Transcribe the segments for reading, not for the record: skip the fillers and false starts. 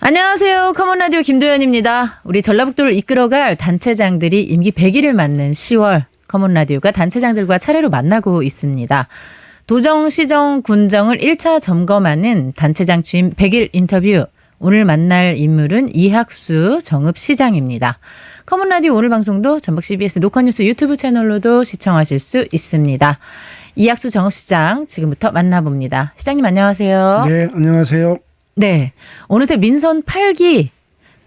안녕하세요. 커먼라디오 김도연입니다. 우리 전라북도를 이끌어갈 단체장들이 임기 100일을 맞는 10월 커먼라디오가 단체장들과 차례로 만나고 있습니다. 도정, 시정, 군정을 1차 점검하는 단체장 취임 100일 인터뷰. 오늘 만날 인물은 이학수 정읍시장입니다. 커먼라디오 오늘 방송도 전북 CBS 노컷뉴스 유튜브 채널로도 시청하실 수 있습니다. 이학수 정읍시장 지금부터 만나봅니다. 시장님 안녕하세요. 네, 안녕하세요. 네, 어느새 민선 8기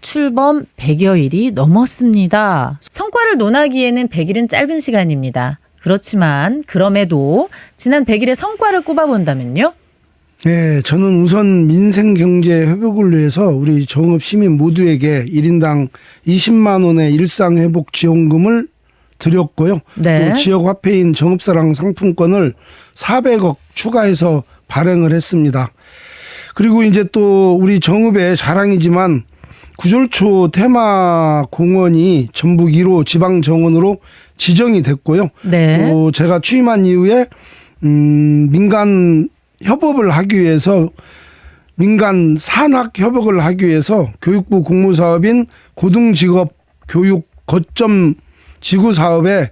출범 100여일이 넘었습니다. 성과를 논하기에는 100일은 짧은 시간입니다. 그렇지만 그럼에도 지난 100일의 성과를 꼽아본다면요? 네, 저는 우선 민생경제 회복을 위해서 우리 정읍 시민 모두에게 1인당 20만 원의 일상회복지원금을 드렸고요. 네. 또 지역화폐인 정읍사랑 상품권을 400억 추가해서 발행을 했습니다. 그리고 이제 또 우리 정읍의 자랑이지만 구절초 테마공원이 전북 1호 지방정원으로 지정이 됐고요. 네. 또 제가 취임한 이후에 민간 협업을 하기 위해서 민간 산학 협업을 하기 위해서 교육부 공모사업인 고등직업 교육 거점 지구 사업에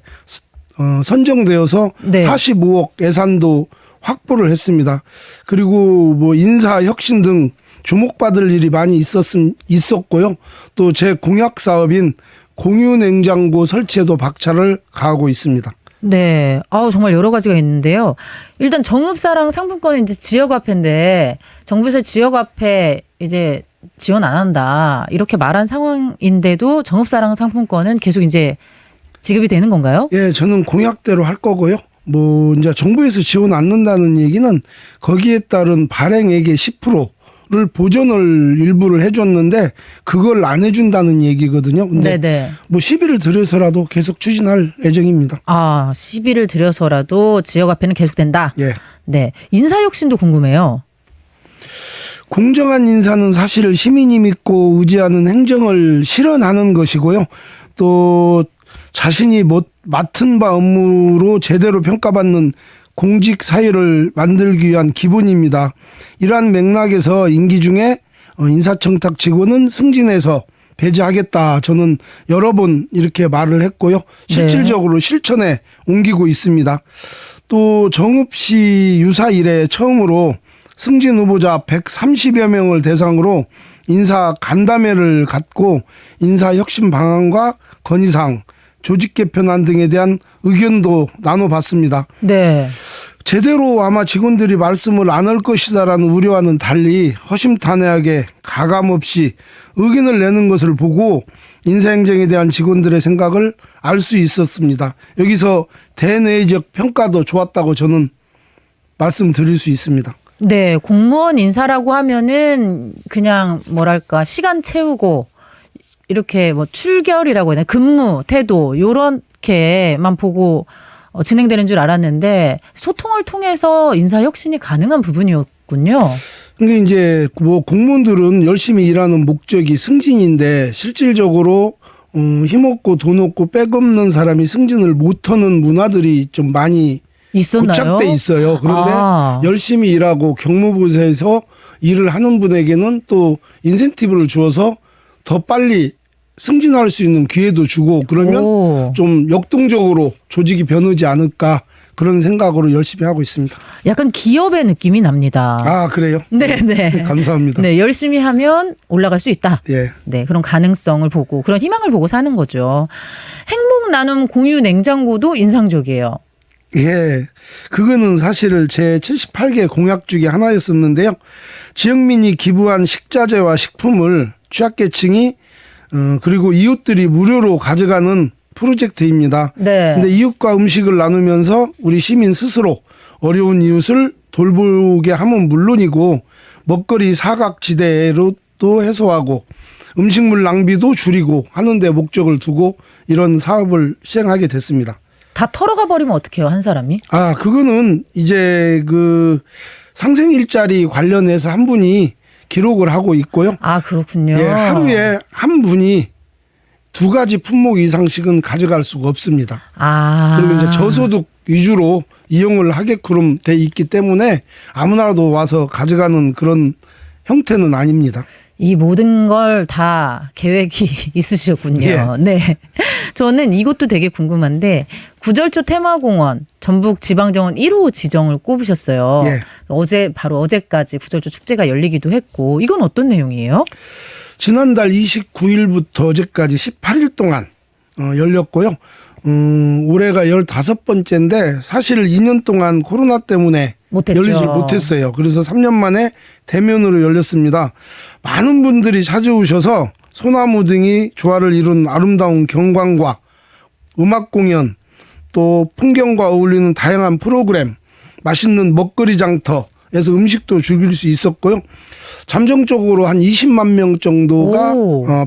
선정되어서 네. 45억 예산도 확보를 했습니다. 그리고 뭐 인사 혁신 등 주목받을 일이 많이 있었고요. 또 제 공약 사업인 공유 냉장고 설치에도 박차를 가하고 있습니다. 네. 정말 여러 가지가 있는데요. 일단 정읍사랑 상품권은 이제 지역화폐인데 정부에서 지역화폐 이제 지원 안 한다. 이렇게 말한 상황인데도 정읍사랑 상품권은 계속 이제 지급이 되는 건가요? 예, 저는 공약대로 할 거고요. 뭐 이제 정부에서 지원 않는다는 얘기는 거기에 따른 발행액의 10%를 보전을 일부를 해줬는데 그걸 안 해준다는 얘기거든요. 근데 네네. 뭐 시비를 들여서라도 계속 추진할 예정입니다. 시비를 들여서라도 지역화폐는 계속된다. 예. 네. 인사혁신도 궁금해요. 공정한 인사는 사실 시민이 믿고 의지하는 행정을 실현하는 것이고요. 또 자신이 맡은 바 업무로 제대로 평가받는 공직 사회를 만들기 위한 기본입니다. 이러한 맥락에서 임기 중에 인사청탁 직원은 승진해서 배제하겠다. 저는 여러 번 이렇게 말을 했고요. 실질적으로 실천에 옮기고 있습니다. 또 정읍시 유사 이래 처음으로 승진 후보자 130여 명을 대상으로 인사 간담회를 갖고 인사 혁신 방안과 건의사항, 조직 개편안 등에 대한 의견도 나눠봤습니다. 네. 제대로 아마 직원들이 말씀을 안 할 것이다라는 우려와는 달리 허심탄회하게 가감없이 의견을 내는 것을 보고 인사행정에 대한 직원들의 생각을 알 수 있었습니다. 여기서 대내적 평가도 좋았다고 저는 말씀드릴 수 있습니다. 네. 공무원 인사라고 하면은 그냥 뭐랄까 시간 채우고 이렇게 뭐 출결이라고 해야 되나 근무 태도 요렇게만 보고 진행되는 줄 알았는데 소통을 통해서 인사 혁신이 가능한 부분이었군요. 근데 이제 뭐 공무원들은 열심히 일하는 목적이 승진인데 실질적으로 힘없고 돈 없고 백 없는 사람이 승진을 못하는 문화들이 좀 많이 있었나요? 고착돼 있어요. 그런데 열심히 일하고 경무부서에서 일을 하는 분에게는 또 인센티브를 주어서 더 빨리 승진할 수 있는 기회도 주고 그러면 좀 역동적으로 조직이 변하지 않을까 그런 생각으로 열심히 하고 있습니다. 약간 기업의 느낌이 납니다. 아, 그래요? 네네. 감사합니다. 네, 열심히 하면 올라갈 수 있다. 예. 네, 그런 가능성을 보고 그런 희망을 보고 사는 거죠. 행복 나눔 공유 냉장고도 인상적이에요. 예. 그거는 사실 제 78개 공약 중에 하나였었는데요. 지역민이 기부한 식자재와 식품을 취약계층이 그리고 이웃들이 무료로 가져가는 프로젝트입니다. 네. 근데 이웃과 음식을 나누면서 우리 시민 스스로 어려운 이웃을 돌보게 하면 물론이고 먹거리 사각지대로도 해소하고 음식물 낭비도 줄이고 하는 데 목적을 두고 이런 사업을 시행하게 됐습니다. 다 털어가 버리면 어떡해요, 한 사람이? 그거는 이제 그 상생 일자리 관련해서 한 분이 기록을 하고 있고요. 그렇군요. 예, 하루에 한 분이 2가지 품목 이상씩은 가져갈 수가 없습니다. 그리고 이제 저소득 위주로 이용을 하게끔 돼 있기 때문에 아무나라도 와서 가져가는 그런 형태는 아닙니다. 이 모든 걸 다 계획이 있으셨군요. 예. 네. 저는 이것도 되게 궁금한데 구절초 테마공원 전북지방정원 1호 지정을 꼽으셨어요. 예. 바로 어제까지 구절초 축제가 열리기도 했고 이건 어떤 내용이에요? 지난달 29일부터 어제까지 18일 동안 열렸고요. 올해가 15번째인데 사실 2년 동안 코로나 때문에 못했죠. 열리지 못했어요. 그래서 3년 만에 대면으로 열렸습니다. 많은 분들이 찾아오셔서 소나무 등이 조화를 이룬 아름다운 경관과 음악 공연 또 풍경과 어울리는 다양한 프로그램, 맛있는 먹거리 장터에서 음식도 즐길 수 있었고요. 잠정적으로 한 20만 명 정도가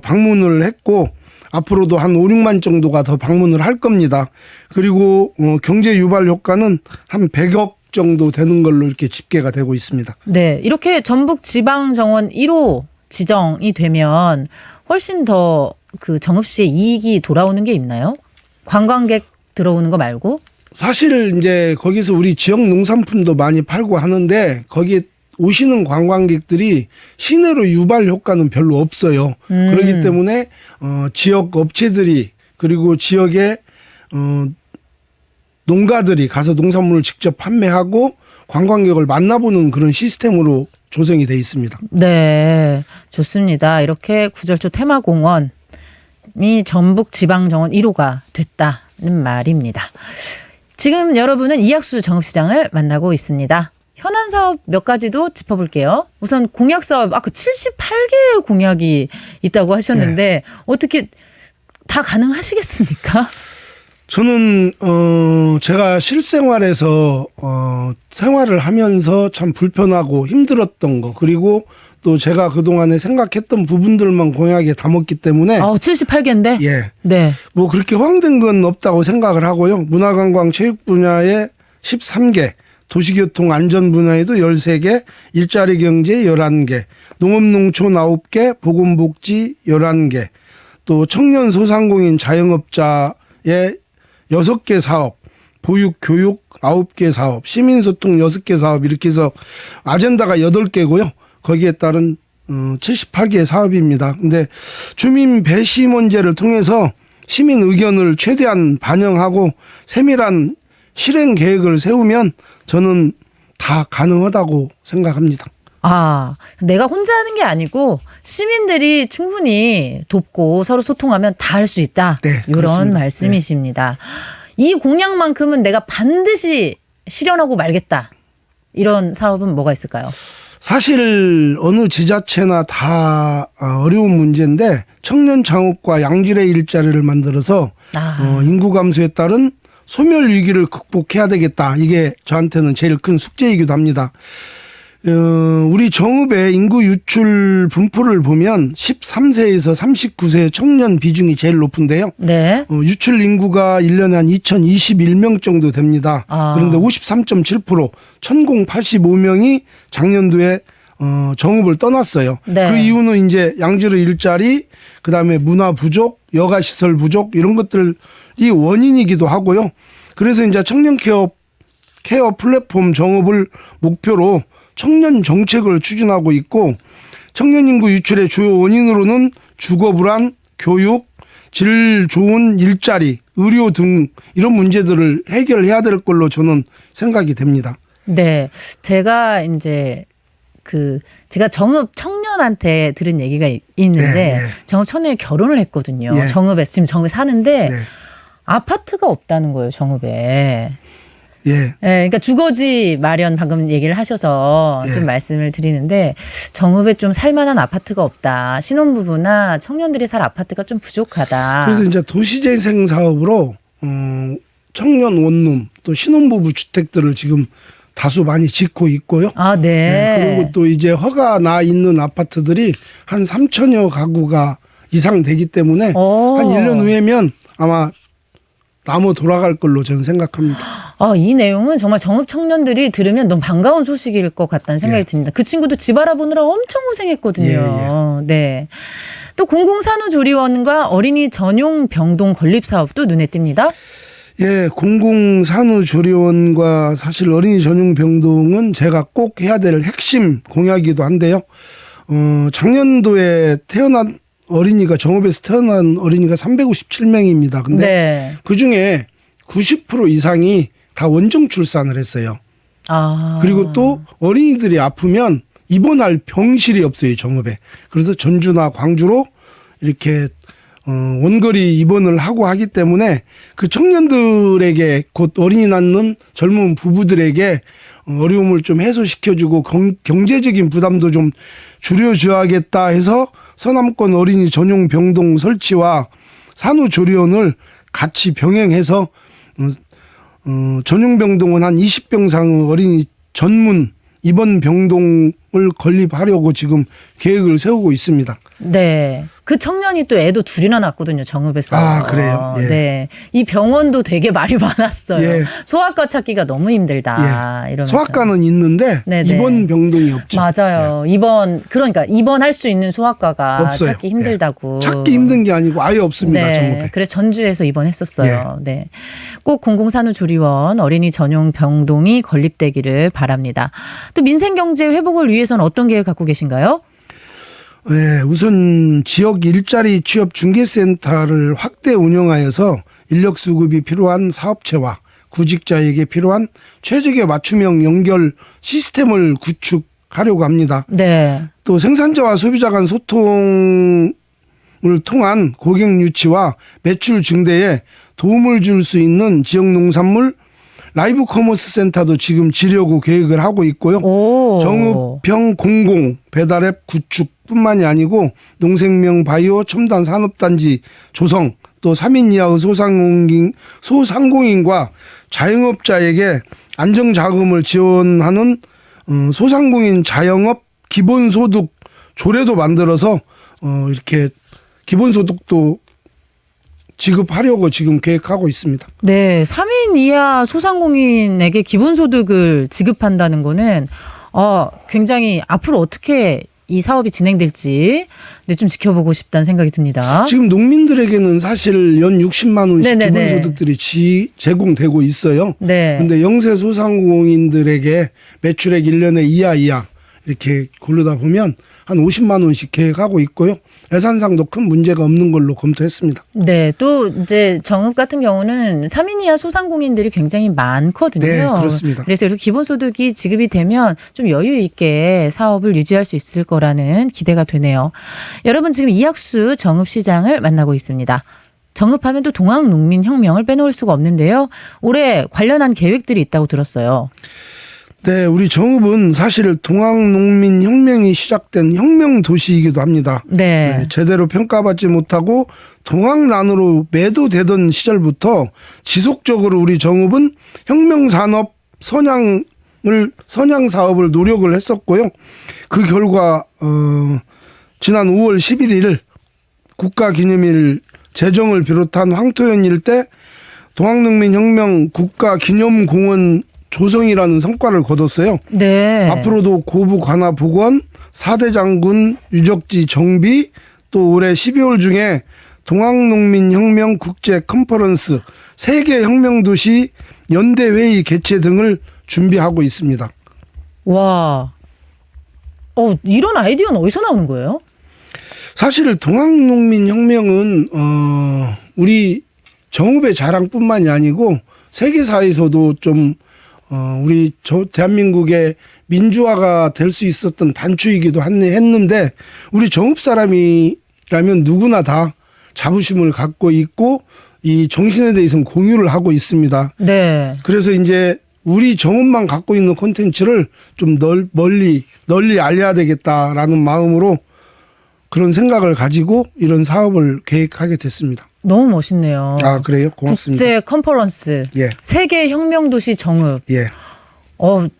방문을 했고 앞으로도 한 5, 6만 정도가 더 방문을 할 겁니다. 그리고 경제 유발 효과는 한 100억 정도 되는 걸로 이렇게 집계가 되고 있습니다. 네, 이렇게 전북지방정원 1호 지정이 되면 훨씬 더 그 정읍시에 이익이 돌아오는 게 있나요? 관광객 들어오는 거 말고? 사실 이제 거기서 우리 지역 농산품도 많이 팔고 하는데 거기에 오시는 관광객들이 시내로 유발 효과는 별로 없어요. 그렇기 때문에 지역 업체들이 그리고 지역의 농가들이 가서 농산물을 직접 판매하고 관광객을 만나보는 그런 시스템으로 조성이 돼 있습니다. 네, 좋습니다. 이렇게 구절초 테마공원이 전북지방정원 1호가 됐다는 말입니다. 지금 여러분은 이학수 정읍시장을 만나고 있습니다. 현안 사업 몇 가지도 짚어볼게요. 우선 공약 사업, 그 78개의 공약이 있다고 하셨는데 어떻게 다 가능하시겠습니까? 저는 제가 실생활에서 생활을 하면서 참 불편하고 힘들었던 거 그리고 또 제가 그동안에 생각했던 부분들만 공약에 담았기 때문에 78개인데? 예. 네. 뭐 그렇게 허황된 건 없다고 생각을 하고요. 문화관광 체육 분야에 13개, 도시교통 안전 분야에도 13개, 일자리 경제 11개, 농업농촌 9개, 보건복지 11개, 또 청년 소상공인 자영업자의 6개 사업, 보육 교육 9개 사업, 시민소통 6개 사업 이렇게 해서 아젠다가 8개고요. 거기에 따른 78개의 사업입니다. 근데 주민 배시 문제를 통해서 시민 의견을 최대한 반영하고 세밀한 실행 계획을 세우면 저는 다 가능하다고 생각합니다. 내가 혼자 하는 게 아니고 시민들이 충분히 돕고 서로 소통하면 다 할 수 있다. 네, 이런 그렇습니다. 말씀이십니다. 이 공약만큼은 내가 반드시 실현하고 말겠다. 이런 사업은 뭐가 있을까요? 사실 어느 지자체나 다 어려운 문제인데 청년 창업과 양질의 일자리를 만들어서 인구 감소에 따른 소멸 위기를 극복해야 되겠다. 이게 저한테는 제일 큰 숙제이기도 합니다. 우리 정읍의 인구 유출 분포를 보면 13세에서 39세 청년 비중이 제일 높은데요. 네. 유출 인구가 1년에 한 2021명 정도 됩니다. 그런데 53.7% 1085명이 작년도에 정읍을 떠났어요. 네. 그 이유는 이제 양질의 일자리, 그다음에 문화 부족, 여가 시설 부족 이런 것들이 원인이기도 하고요. 그래서 이제 청년 케어 플랫폼 정읍을 목표로 청년 정책을 추진하고 있고 청년 인구 유출의 주요 원인으로는 주거 불안, 교육, 질 좋은 일자리, 의료 등 이런 문제들을 해결해야 될 걸로 저는 생각이 됩니다. 네. 제가 이제 제가 정읍 청년한테 들은 얘기가 있는데 네. 정읍 청년이 결혼을 했거든요. 예. 지금 정읍에 사는데 네. 아파트가 없다는 거예요, 정읍에. 예. 네, 그러니까 주거지 마련 방금 얘기를 하셔서 예. 좀 말씀을 드리는데 정읍에 좀 살만한 아파트가 없다. 신혼부부나 청년들이 살 아파트가 좀 부족하다. 그래서 이제 도시재생 사업으로 청년 원룸 또 신혼부부 주택들을 지금 다수 많이 짓고 있고요. 네. 네. 그리고 또 이제 허가 나 있는 아파트들이 한 3천여 가구가 이상 되기 때문에 한 1년 후에면 아마 나무 돌아갈 걸로 저는 생각합니다. 이 내용은 정말 정읍 청년들이 들으면 너무 반가운 소식일 것 같다는 생각이 듭니다. 그 친구도 집 알아보느라 엄청 고생했거든요. 네. 또 공공산후조리원과 어린이 전용 병동 건립 사업도 눈에 띕니다. 예, 공공산후조리원과 사실 어린이 전용 병동은 제가 꼭 해야 될 핵심 공약이기도 한데요. 작년도에 태어난 어린이가 정읍에서 태어난 어린이가 357명입니다. 근데 네. 그중에 90% 이상이 다 원정 출산을 했어요. 아. 그리고 또 어린이들이 아프면 입원할 병실이 없어요, 정읍에. 그래서 전주나 광주로 이렇게 원거리 입원을 하고 하기 때문에 그 청년들에게 곧 어린이 낳는 젊은 부부들에게 어려움을 좀 해소시켜주고 경제적인 부담도 좀 줄여줘야겠다 해서 서남권 어린이 전용 병동 설치와 산후조리원을 같이 병행해서 전용 병동은 한 20병 상 어린이 전문 입원 병동을 건립하려고 지금 계획을 세우고 있습니다. 네. 그 청년이 또 애도 둘이나 낳았거든요, 정읍에서. 아, 그래요? 예. 네. 이 병원도 되게 말이 많았어요. 예. 소아과 찾기가 너무 힘들다. 이러면서. 소아과는 있는데 네네. 입원 병동이 없죠. 맞아요. 그러니까 입원할 수 있는 소아과가 없어요. 찾기 힘들다고. 찾기 힘든 게 아니고 아예 없습니다. 네. 정읍에. 그래서 전주에서 입원했었어요. 네. 꼭 공공산후조리원 어린이 전용 병동이 건립되기를 바랍니다. 또 민생경제 회복을 위해서는 어떤 계획 갖고 계신가요? 네, 우선 지역 일자리 취업 중개센터를 확대 운영하여서 인력 수급이 필요한 사업체와 구직자에게 필요한 최적의 맞춤형 연결 시스템을 구축하려고 합니다. 네. 또 생산자와 소비자 간 소통을 통한 고객 유치와 매출 증대에 도움을 줄 수 있는 지역 농산물 라이브 커머스 센터도 지금 지려고 계획을 하고 있고요. 오. 정읍형 공공 배달앱 구축뿐만이 아니고 농생명 바이오 첨단 산업단지 조성, 또 3인 이하의 소상공인과 자영업자에게 안정자금을 지원하는 소상공인 자영업 기본소득 조례도 만들어서 이렇게 기본소득도 지급하려고 지금 계획하고 있습니다. 네, 3인 이하 소상공인에게 기본소득을 지급한다는 거는 굉장히 앞으로 어떻게 이 사업이 진행될지 좀 지켜보고 싶다는 생각이 듭니다. 지금 농민들에게는 사실 연 60만 원씩 네네네. 기본소득들이 제공되고 있어요. 네. 그런데 영세 소상공인들에게 매출액 1년에 이하 이렇게 고르다 보면 한 50만 원씩 계획하고 있고요. 예산상도 큰 문제가 없는 걸로 검토했습니다. 네, 또 이제 정읍 같은 경우는 3인 이하 소상공인들이 굉장히 많거든요. 네, 그렇습니다. 그래서 이렇게 기본소득이 지급이 되면 좀 여유 있게 사업을 유지할 수 있을 거라는 기대가 되네요. 여러분 지금 이학수 정읍시장을 만나고 있습니다. 정읍하면 또 동학농민혁명을 빼놓을 수가 없는데요. 올해 관련한 계획들이 있다고 들었어요. 네, 우리 정읍은 사실 동학농민혁명이 시작된 혁명도시이기도 합니다. 네. 제대로 평가받지 못하고 동학난으로 매도되던 시절부터 지속적으로 우리 정읍은 혁명산업 선양 사업을 노력을 했었고요. 그 결과 지난 5월 11일 국가기념일 제정을 비롯한 황토연 일대 동학농민혁명 국가기념공원 조성이라는 성과를 거뒀어요. 네. 앞으로도 고부 관하 복원, 4대 장군 유적지 정비, 또 올해 12월 중에 동학농민혁명 국제 컨퍼런스 세계 혁명도시 연대회의 개최 등을 준비하고 있습니다. 와. 이런 아이디어는 어디서 나오는 거예요? 사실 동학농민혁명은 우리 정읍의 자랑뿐만이 아니고 세계사에서도 좀 우리 대한민국의 민주화가 될 수 있었던 단초이기도 했는데 우리 정읍 사람이라면 누구나 다 자부심을 갖고 있고 이 정신에 대해서는 공유를 하고 있습니다. 네. 그래서 이제 우리 정읍만 갖고 있는 콘텐츠를 좀 널리 알려야 되겠다라는 마음으로 그런 생각을 가지고 이런 사업을 계획하게 됐습니다. 너무 멋있네요. 아, 그래요? 고맙습니다. 국제 컨퍼런스. 예. 세계 혁명도시 정읍. 예.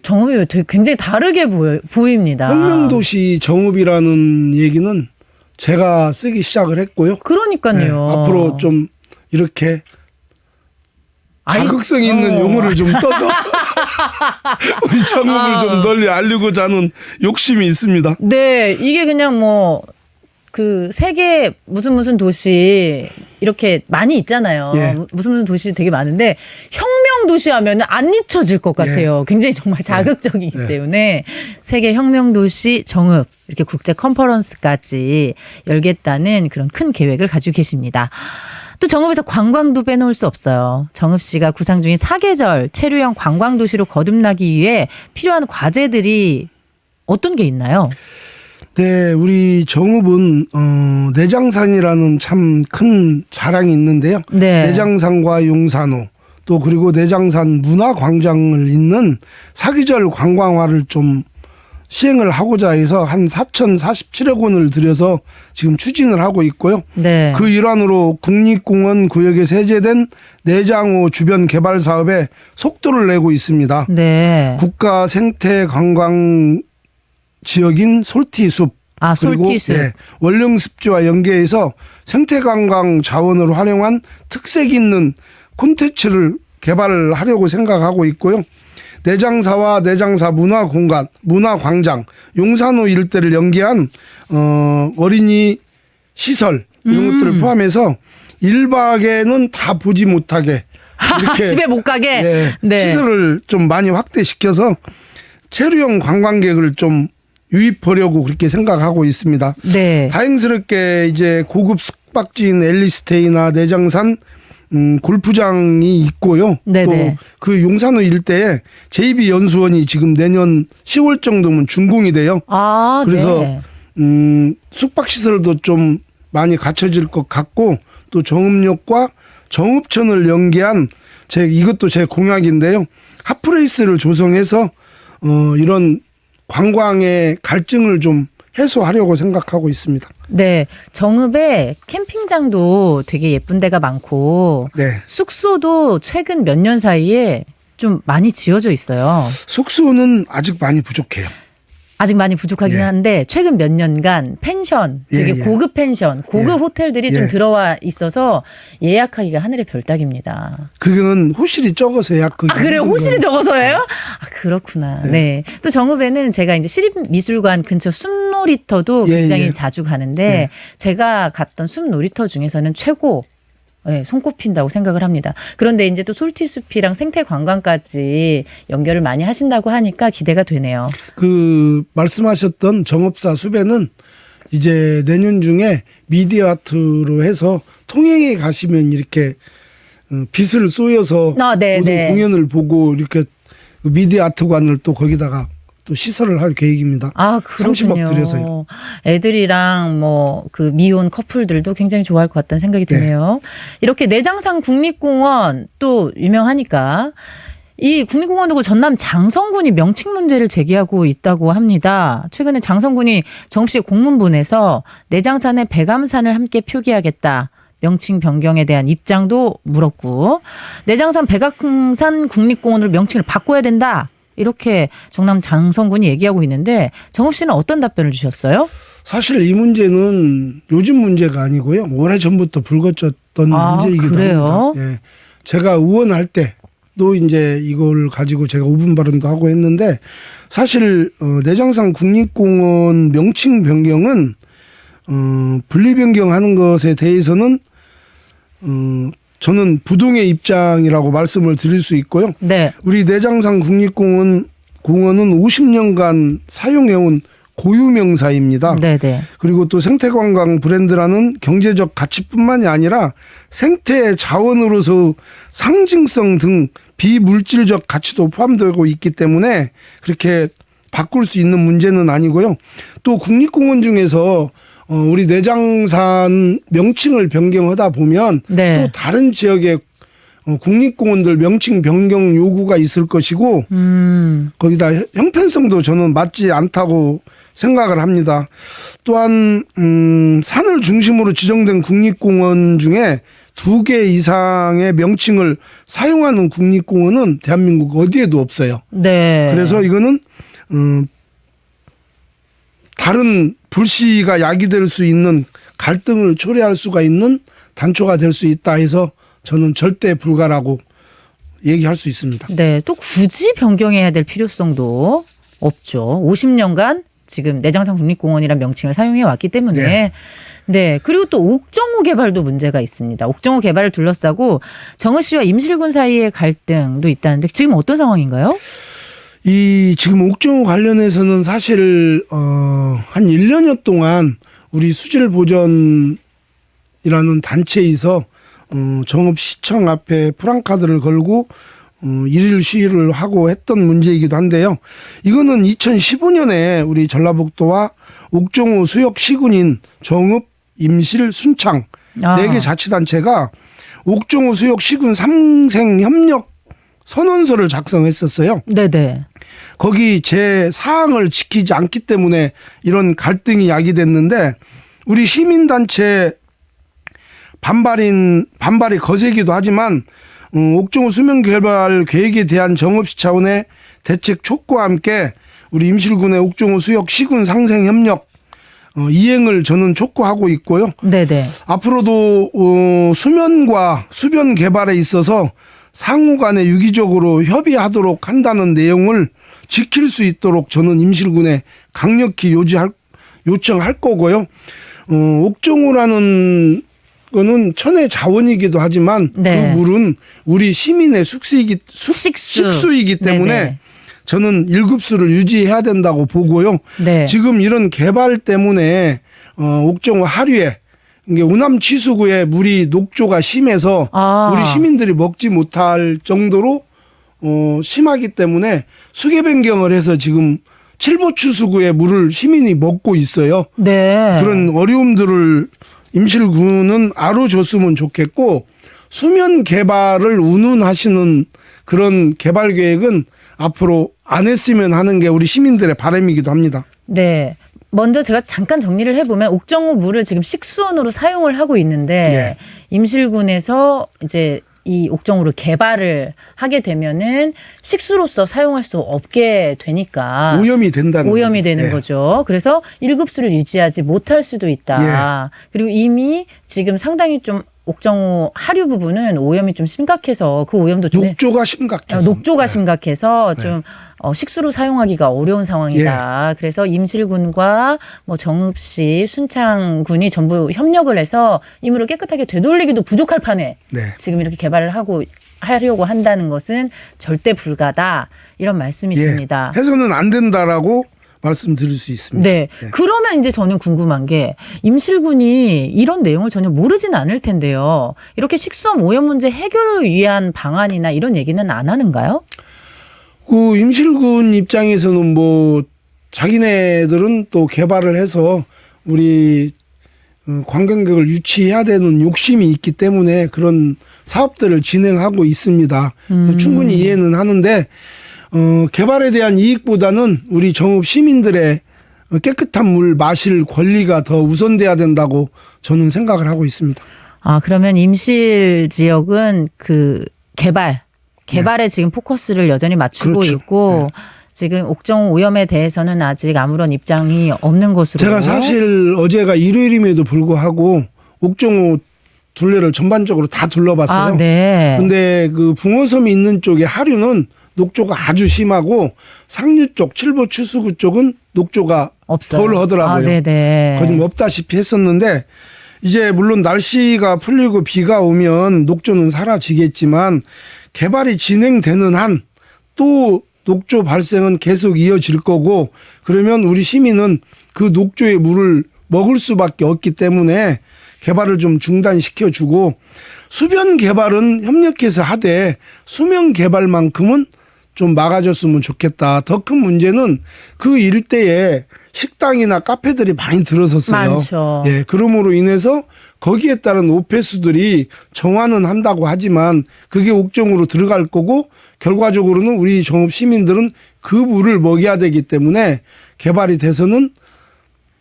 정읍이 되게 굉장히 다르게 보입니다. 혁명도시 정읍이라는 얘기는 제가 쓰기 시작을 했고요. 그러니까요. 네, 앞으로 좀 이렇게 자극성 있는 용어를 좀 써서 우리 정읍을 좀 널리 알리고자 하는 욕심이 있습니다. 네, 이게 그냥 세계 무슨 도시 이렇게 많이 있잖아요. 예. 무슨 도시 되게 많은데 혁명 혁명도시 하면 안 잊혀질 것 같아요. 굉장히 정말 자극적이기 때문에 세계 혁명도시 정읍 이렇게 국제 컨퍼런스까지 열겠다는 그런 큰 계획을 가지고 계십니다. 또 정읍에서 관광도 빼놓을 수 없어요. 정읍시가 구상 중인 사계절 체류형 관광도시로 거듭나기 위해 필요한 과제들이 어떤 게 있나요? 네, 우리 정읍은 내장산이라는 참 큰 자랑이 있는데요. 네. 내장산과 용산호 또 그리고 내장산 문화광장을 잇는 사계절 관광화를 좀 시행을 하고자 해서 한 4,047억 원을 들여서 지금 추진을 하고 있고요. 네. 그 일환으로 국립공원 구역에 세제된 내장호 주변 개발 사업에 속도를 내고 있습니다. 네. 국가 생태 관광 지역인 솔티숲 그리고 솔티숲. 원령습지와 연계해서 생태관광 자원으로 활용한 특색 있는 콘텐츠를 개발하려고 생각하고 있고요. 내장사와 내장사 문화공간, 문화광장, 용산호 일대를 연계한 어린이 시설 이런 것들을 포함해서 1박에는 다 보지 못하게 이렇게 집에 못 가게. 네. 시설을 좀 많이 확대시켜서 체류형 관광객을 좀 유입하려고 그렇게 생각하고 있습니다. 네. 다행스럽게 이제 고급 숙박지인 앨리스테이나 내장산 골프장이 있고요. 네네. 또 그 용산호 일대에 JB 연수원이 지금 내년 10월 정도면 준공이 돼요. 그래서 네. 숙박 시설도 좀 많이 갖춰질 것 같고 또 정읍역과 정읍천을 연계한 이것도 제 공약인데요. 핫플레이스를 조성해서 이런 관광의 갈증을 좀 해소하려고 생각하고 있습니다. 네. 정읍에 캠핑장도 되게 예쁜 데가 많고 네. 숙소도 최근 몇 년 사이에 좀 많이 지어져 있어요. 숙소는 아직 많이 부족해요. 아직 많이 부족하긴 한데 최근 몇 년간 펜션, 되게 고급 펜션, 고급 호텔들이 좀 들어와 있어서 예약하기가 하늘의 별 따기입니다. 그거는 호실이 적어서 예약. 그래요? 호실이 적어서예요? 그렇구나. 네. 또 정읍에는 제가 이제 시립미술관 근처 숲놀이터도 굉장히 자주 가는데 제가 갔던 숲놀이터 중에서는 최고 손꼽힌다고 생각을 합니다. 그런데 이제 또 솔티숲이랑 생태관광까지 연결을 많이 하신다고 하니까 기대가 되네요. 그 말씀하셨던 정읍사 숲에는 이제 내년 중에 미디어 아트로 해서 통영에 가시면 이렇게 빛을 쏘여서 모든 공연을 보고 이렇게 미디어 아트관을 또 거기다가 또 시설을 할 계획입니다. 그렇군요. 30억 들여서요. 애들이랑 뭐 그 미혼 커플들도 굉장히 좋아할 것 같다는 생각이 드네요. 이렇게 내장산 국립공원 또 유명하니까 이 국립공원이고 전남 장성군이 명칭 문제를 제기하고 있다고 합니다. 최근에 장성군이 정읍시에 공문 보내서 내장산에 백암산을 함께 표기하겠다. 명칭 변경에 대한 입장도 물었고 내장산 백암산 국립공원으로 명칭을 바꿔야 된다. 이렇게 정남 장성군이 얘기하고 있는데 정읍시는 어떤 답변을 주셨어요? 사실 이 문제는 요즘 문제가 아니고요. 오래전부터 불거졌던 문제이기도 합니다. 예. 제가 의원할 때도 이제 이걸 가지고 제가 5분 발언도 하고 했는데 사실 내장산 국립공원 명칭 변경은 분리 변경하는 것에 대해서는 저는 부동의 입장이라고 말씀을 드릴 수 있고요. 네. 우리 내장산 국립공원은 50년간 사용해온 고유명사입니다. 네네. 그리고 또 생태관광 브랜드라는 경제적 가치뿐만이 아니라 생태 자원으로서 상징성 등 비물질적 가치도 포함되고 있기 때문에 그렇게 바꿀 수 있는 문제는 아니고요. 또 국립공원 중에서 우리 내장산 명칭을 변경하다 보면 또 다른 지역의 국립공원들 명칭 변경 요구가 있을 것이고 거기다 형편성도 저는 맞지 않다고 생각을 합니다. 또한 산을 중심으로 지정된 국립공원 중에 2개 이상의 명칭을 사용하는 국립공원은 대한민국 어디에도 없어요. 네. 그래서 이거는 다른 불씨가 야기될 수 있는 갈등을 초래할 수가 있는 단초가 될 수 있다 해서 저는 절대 불가라고 얘기할 수 있습니다. 네, 또 굳이 변경해야 될 필요성도 없죠. 50년간 지금 내장산 국립공원이란 명칭을 사용해 왔기 때문에 네. 네. 그리고 또 옥정호 개발도 문제가 있습니다. 옥정호 개발을 둘러싸고 정읍 씨와 임실군 사이의 갈등도 있다는데 지금 어떤 상황인가요? 이 지금 옥정호 관련해서는 사실 한 1년여 동안 우리 수질보전이라는 단체에서 정읍시청 앞에 프랑카드를 걸고 일일 시위를 하고 했던 문제이기도 한데요. 이거는 2015년에 우리 전라북도와 옥정호 수역 시군인 정읍, 임실, 순창 아. 4개 자치단체가 옥정호 수역 시군 상생협력 선언서를 작성했었어요. 네네. 거기 제 사항을 지키지 않기 때문에 이런 갈등이 야기됐는데 우리 시민단체 반발이 거세기도 하지만 옥정호 수면 개발 계획에 대한 정읍시 차원의 대책 촉구와 함께 우리 임실군의 옥정호 수역 시군 상생 협력 이행을 저는 촉구하고 있고요. 네네. 앞으로도 수면과 수변 개발에 있어서 상호 간에 유기적으로 협의하도록 한다는 내용을 지킬 수 있도록 저는 임실군에 강력히 요청할 거고요. 옥정호라는 거는 천혜 자원이기도 하지만 네. 그 물은 우리 시민의 식수이기 때문에 네네. 저는 1급수를 유지해야 된다고 보고요. 네. 지금 이런 개발 때문에 옥정호 하류에 이게 우남 치수구에 물이 녹조가 심해서 우리 시민들이 먹지 못할 정도로 심하기 때문에 수계 변경을 해서 지금 칠보추수구의 물을 시민이 먹고 있어요. 네. 그런 어려움들을 임실군은 알아줬으면 좋겠고 수면 개발을 운운하시는 그런 개발 계획은 앞으로 안 했으면 하는 게 우리 시민들의 바람이기도 합니다. 네. 먼저 제가 잠깐 정리를 해보면 옥정호 물을 지금 식수원으로 사용을 하고 있는데 네. 임실군에서 이제 이 옥정호를 개발을 하게 되면은 식수로서 사용할 수 없게 되니까 오염이 된다는 오염이 되는 예. 거죠. 그래서 1급수를 유지하지 못할 수도 있다. 그리고 이미 지금 상당히 좀 옥정호 하류 부분은 오염이 좀 심각해서 그 오염도 좀 녹조가 심각해서 녹조가 심각해서 좀 식수로 사용하기가 어려운 상황이다. 그래서 임실군과 뭐 정읍시, 순창군이 전부 협력을 해서 이 물을 깨끗하게 되돌리기도 부족할 판에 네. 지금 이렇게 개발을 하려고 한다는 것은 절대 불가다. 이런 말씀이십니다. 예. 해서는 안 된다라고 말씀드릴 수 있습니다. 네. 예. 그러면 이제 저는 궁금한 게 임실군이 이런 내용을 전혀 모르진 않을 텐데요. 이렇게 식수원 오염 문제 해결을 위한 방안이나 이런 얘기는 안 하는가요? 그 임실군 입장에서는 뭐 자기네들은 또 개발을 해서 우리 관광객을 유치해야 되는 욕심이 있기 때문에 그런 사업들을 진행하고 있습니다. 충분히 이해는 하는데 개발에 대한 이익보다는 우리 정읍 시민들의 깨끗한 물 마실 권리가 더 우선돼야 된다고 저는 생각을 하고 있습니다. 아, 그러면 임실 지역은 그 개발에 지금 포커스를 여전히 맞추고 그렇죠. 있고 지금 옥정호 오염에 대해서는 아직 아무런 입장이 없는 것으로. 제가 사실 어제가 일요일임에도 불구하고 옥정호 둘레를 전반적으로 다 둘러봤어요. 아, 네. 근데 그 붕어섬이 있는 쪽에 하류는 녹조가 아주 심하고 상류 쪽 칠보 추수구 쪽은 녹조가 없어요. 덜 하더라고요. 아, 네네. 거의 뭐 없다시피 했었는데 이제 물론 날씨가 풀리고 비가 오면 녹조는 사라지겠지만 개발이 진행되는 한 또 녹조 발생은 계속 이어질 거고 그러면 우리 시민은 그 녹조의 물을 먹을 수밖에 없기 때문에 개발을 좀 중단시켜 주고 수변 개발은 협력해서 하되 수면 개발만큼은 좀 막아줬으면 좋겠다. 더 큰 문제는 그 일대에 식당이나 카페들이 많이 들어섰어요. 많죠. 예, 그러므로 인해서 거기에 따른 오폐수들이 정화는 한다고 하지만 그게 옥정으로 들어갈 거고 결과적으로는 우리 정읍 시민들은 그 물을 먹여야 되기 때문에 개발이 돼서는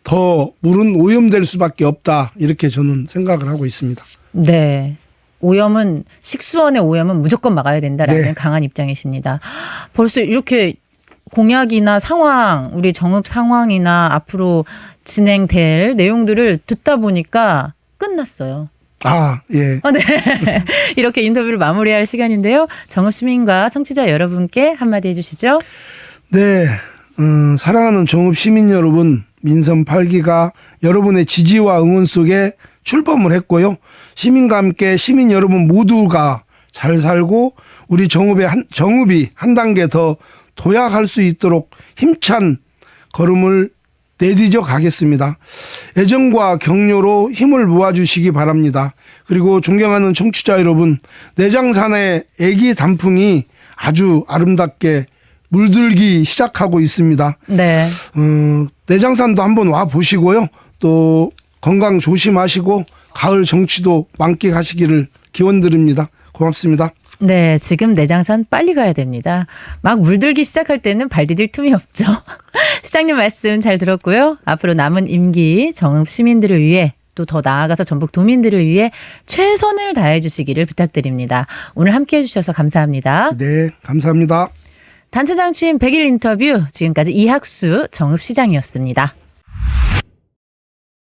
더 물은 오염될 수밖에 없다. 이렇게 저는 생각을 하고 있습니다. 네. 오염은 식수원의 오염은 무조건 막아야 된다라는 네. 강한 입장이십니다. 벌써 이렇게 공약이나 상황, 우리 정읍 상황이나 앞으로 진행될 내용들을 듣다 보니까 끝났어요. 아, 예. 네. 이렇게 인터뷰를 마무리할 시간인데요. 정읍 시민과 청취자 여러분께 한마디 해주시죠. 네. 사랑하는 정읍 시민 여러분, 민선 8기가 여러분의 지지와 응원 속에 출범을 했고요. 시민과 함께 시민 여러분 모두가 잘 살고 우리 정읍이 한 단계 더 도약할 수 있도록 힘찬 걸음을 내디뎌 가겠습니다. 애정과 격려로 힘을 모아주시기 바랍니다. 그리고 존경하는 청취자 여러분, 내장산의 애기 단풍이 아주 아름답게 물들기 시작하고 있습니다. 네. 내장산도 한번 와 보시고요. 또 건강 조심하시고 가을 정취도 만끽하시기를 기원드립니다. 고맙습니다. 네, 지금 내장산 빨리 가야 됩니다. 막 물들기 시작할 때는 발 디딜 틈이 없죠. 시장님 말씀 잘 들었고요. 앞으로 남은 임기 정읍 시민들을 위해 또 더 나아가서 전북 도민들을 위해 최선을 다해 주시기를 부탁드립니다. 오늘 함께해 주셔서 감사합니다. 네, 감사합니다. 단체장 취임 100일 인터뷰 지금까지 이학수 정읍시장이었습니다.